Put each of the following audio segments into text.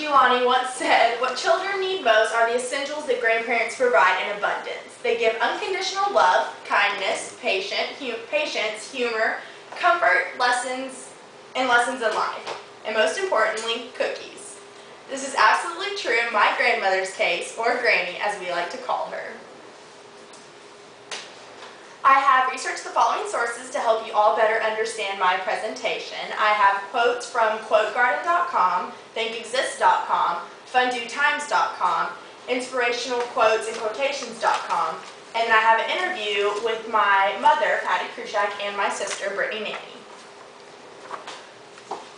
Giovanni once said, "What children need most are the essentials that grandparents provide in abundance. They give unconditional love, kindness, patience, humor, comfort, lessons in life, and most importantly, cookies." This is absolutely true in my grandmother's case, or Granny as we like to call her. I have researched the following sources to help you all better understand my presentation. I have quotes from quotegarden.com, thinkexist.com, fundotimes.com, inspirationalquotesandquotations.com, and I have an interview with my mother, Patty Krushak, and my sister, Brittany Nanny.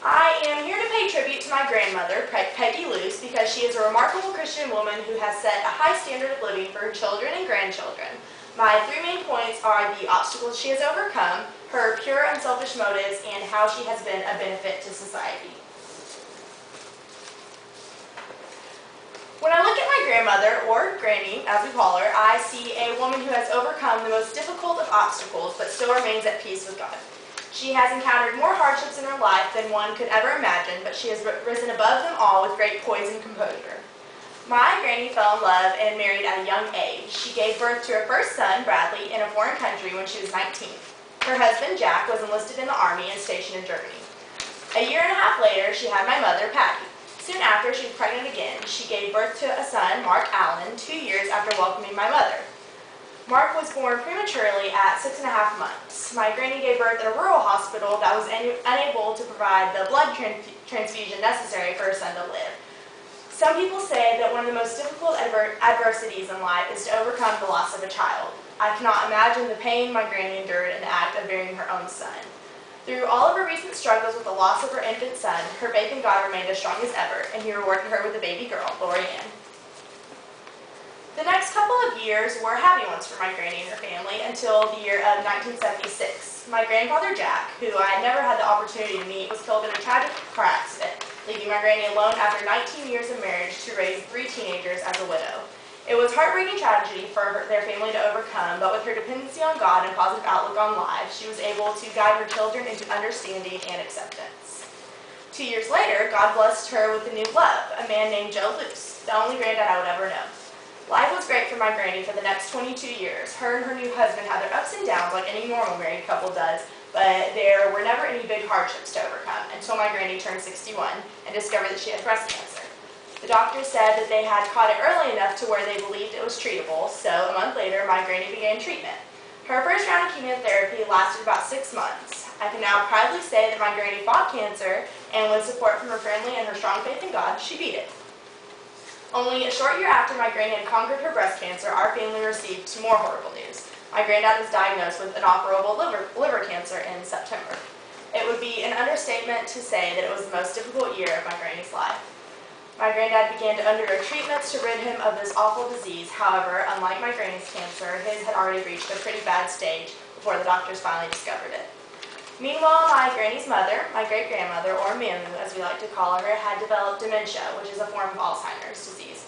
I am here to pay tribute to my grandmother, Peggy Luce, because she is a remarkable Christian woman who has set a high standard of living for her children and grandchildren. My three main points are the obstacles she has overcome, her pure, unselfish motives, and how she has been a benefit to society. When I look at my grandmother, or Granny, as we call her, I see a woman who has overcome the most difficult of obstacles, but still remains at peace with God. She has encountered more hardships in her life than one could ever imagine, but she has risen above them all with great poise and composure. My Granny fell in love and married at a young age. She gave birth to her first son, Bradley, in a foreign country when she was 19. Her husband, Jack, was enlisted in the Army and stationed in Germany. A year and a half later, she had my mother, Patty. Soon after, she was pregnant again. She gave birth to a son, Mark Allen, 2 years after welcoming my mother. Mark was born prematurely at 6.5 months. My Granny gave birth at a rural hospital that was unable to provide the blood transfusion necessary for her son to live. Some people say that one of the most difficult adversities in life is to overcome the loss of a child. I cannot imagine the pain my Granny endured in the act of bearing her own son. Through all of her recent struggles with the loss of her infant son, her faith in God remained as strong as ever, and He rewarded her with a baby girl, Lori Ann. The next couple of years were happy ones for my Granny and her family until the year of 1976. My grandfather, Jack, who I had never had the opportunity to meet, was killed in a tragic car accident, leaving my Granny alone after 19 years of marriage to raise 3 teenagers as a widow. It was a heartbreaking tragedy for their family to overcome, but with her dependency on God and positive outlook on life, she was able to guide her children into understanding and acceptance. 2 years later, God blessed her with a new love, a man named Joe Luce, the only granddad I would ever know. Life was great for my Granny for the next 22 years. Her and her new husband had their ups and downs like any normal married couple does, but there were never any big hardships to overcome until my Granny turned 61 and discovered that she had breast cancer. The doctors said that they had caught it early enough to where they believed it was treatable, so a month later my Granny began treatment. Her first round of chemotherapy lasted about 6 months. I can now proudly say that my Granny fought cancer, and with support from her family and her strong faith in God, she beat it. Only a short year after my Granny had conquered her breast cancer, our family received some more horrible news. My granddad was diagnosed with inoperable liver cancer in September. It would be an understatement to say that it was the most difficult year of my Granny's life. My granddad began to undergo treatments to rid him of this awful disease. However, unlike my Granny's cancer, his had already reached a pretty bad stage before the doctors finally discovered it. Meanwhile, my Granny's mother, my great-grandmother, or Mamu as we like to call her, had developed dementia, which is a form of Alzheimer's disease.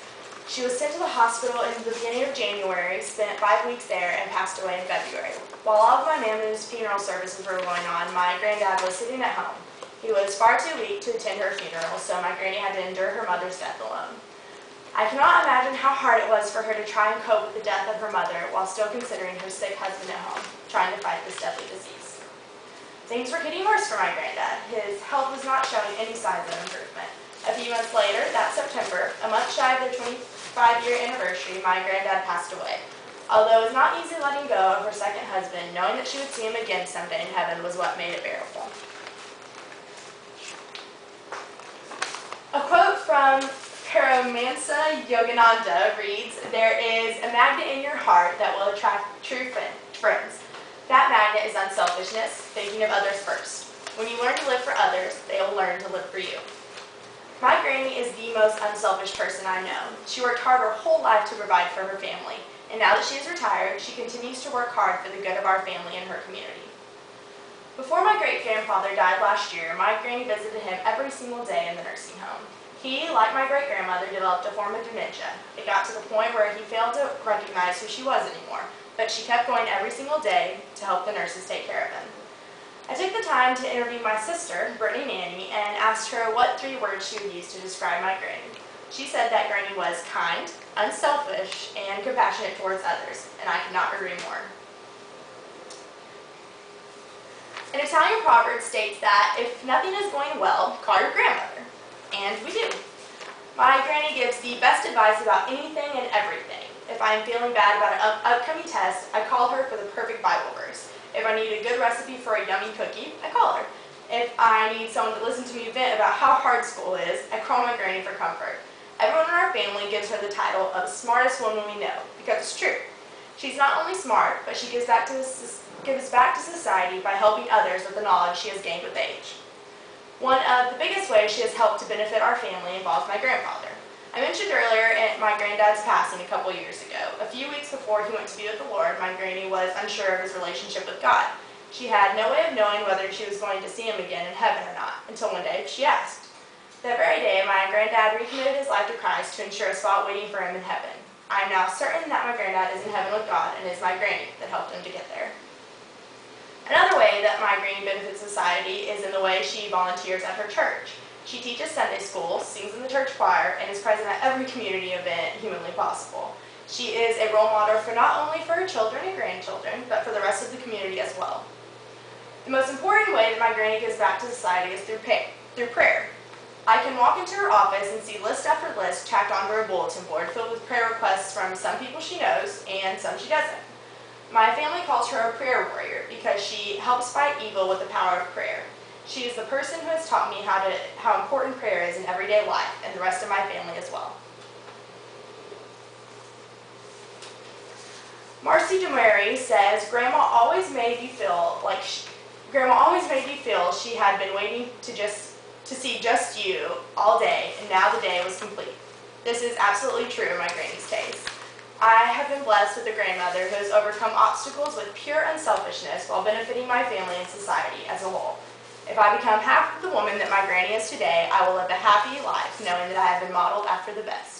She was sent to the hospital in the beginning of January, spent 5 weeks there, and passed away in February. While all of my Mamu's funeral services were going on, my granddad was sitting at home. He was far too weak to attend her funeral, so my Granny had to endure her mother's death alone. I cannot imagine how hard it was for her to try and cope with the death of her mother while still considering her sick husband at home, trying to fight this deadly disease. Things were getting worse for my granddad. His health was not showing any signs of improvement. A few months later, that September, a month shy of their 25-year anniversary, my granddad passed away. Although it was not easy letting go of her second husband, knowing that she would see him again someday in heaven was what made it bearable. A quote from Paramahansa Yogananda reads, "There is a magnet in your heart that will attract true friends. That magnet is unselfishness, thinking of others first. When you learn to live for others, they will learn to live for you." My Granny is the most unselfish person I know. She worked hard her whole life to provide for her family, and now that she is retired, she continues to work hard for the good of our family and her community. Before my great-grandfather died last year, my Granny visited him every single day in the nursing home. He, like my great-grandmother, developed a form of dementia. It got to the point where he failed to recognize who she was anymore, but she kept going every single day to help the nurses take care of him. I took the time to interview my sister, Brittany Nanny, and asked her what 3 words she would use to describe my granny. She said that Granny was kind, unselfish, and compassionate towards others, and I could not agree more. An Italian proverb states that if nothing is going well, call your grandmother. And we do. My granny gives the best advice about anything and everything. If I am feeling bad about an upcoming test, I call her for the perfect Bible verse. If I need a good recipe for a yummy cookie, I call her. If I need someone to listen to me vent about how hard school is, I call my granny for comfort. Everyone in our family gives her the title of smartest woman we know, because it's true. She's not only smart, but she gives back to society by helping others with the knowledge she has gained with age. One of the biggest ways she has helped to benefit our family involves my grandfather. I mentioned earlier my granddad's passing a couple years ago. A few weeks before he went to be with the Lord, my granny was unsure of his relationship with God. She had no way of knowing whether she was going to see him again in heaven or not, until one day she asked. That very day, my granddad recommitted his life to Christ to ensure a spot waiting for him in heaven. I am now certain that my granddad is in heaven with God, and it is my granny that helped him to get there. Another way that my granny benefits society is in the way she volunteers at her church. She teaches Sunday school, sings in the church choir, and is present at every community event humanly possible. She is a role model for not only for her children and grandchildren, but for the rest of the community as well. The most important way that my granny gives back to society is through prayer. I can walk into her office and see list after list tacked onto her bulletin board filled with prayer requests from some people she knows and some she doesn't. My family calls her a prayer warrior because she helps fight evil with the power of prayer. She is the person who has taught me how important prayer is in everyday life, and the rest of my family as well. Marcy DeMary says, Grandma always made you feel she had been waiting to see just you all day, and now the day was complete. This is absolutely true in my granny's case. I have been blessed with a grandmother who has overcome obstacles with pure unselfishness while benefiting my family and society as a whole. If I become half the woman that my granny is today, I will live a happy life knowing that I have been modeled after the best.